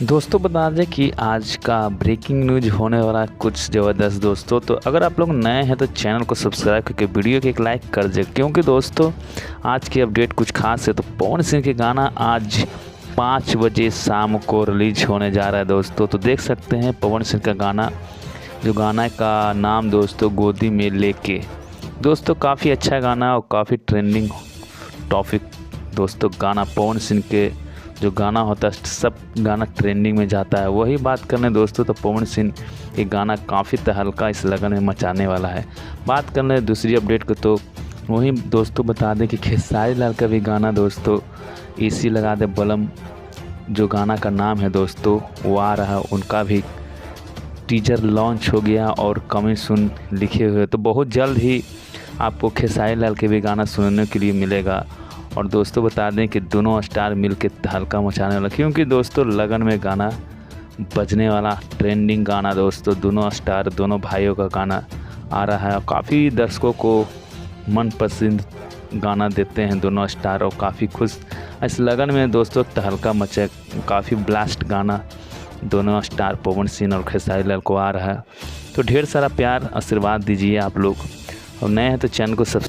दोस्तों बता दें कि आज का ब्रेकिंग न्यूज़ होने वाला है कुछ ज़बरदस्त दोस्तों। तो अगर आप लोग नए हैं तो चैनल को सब्सक्राइब करके वीडियो को एक लाइक कर दे, क्योंकि दोस्तों आज की अपडेट कुछ खास है। तो पवन सिंह के गाना आज 5 बजे शाम को रिलीज होने जा रहा है दोस्तों। तो देख सकते हैं पवन सिंह का गाना, जो गाना का नाम दोस्तों गोदी में लेके, दोस्तों काफ़ी अच्छा गाना और काफ़ी ट्रेंडिंग टॉपिक दोस्तों। गाना पवन सिंह के जो गाना होता है सब गाना ट्रेंडिंग में जाता है। वही बात करने दोस्तों तो पवन सिंह ये गाना काफ़ी तहलका इस लगन में मचाने वाला है। बात करने दूसरी अपडेट को तो वही दोस्तों बता दें कि खेसारी लाल का भी गाना दोस्तों एसी लगा दे बलम, जो गाना का नाम है दोस्तों वो आ रहा है। उनका भी टीजर लॉन्च हो गया और कमिंग सून लिखे हुए, तो बहुत जल्द ही आपको खेसारी लाल के भी गाना सुनने के लिए मिलेगा। और दोस्तों बता दें कि दोनों स्टार मिलकर तहलका मचाने वाला, क्योंकि दोस्तों लगन में गाना बजने वाला ट्रेंडिंग गाना दोस्तों, दोनों स्टार दोनों भाइयों का गाना आ रहा है और काफ़ी दर्शकों को मनपसंद गाना देते हैं दोनों स्टार और काफ़ी खुश इस लगन में दोस्तों तहलका मचे। काफ़ी ब्लास्ट गाना दोनों स्टार पवन सिंह और खेसारी लाल को आ रहा है। तो ढेर सारा प्यार आशीर्वाद दीजिए आप लोग, और नए हैं तो चैनल को सब्सक्राइब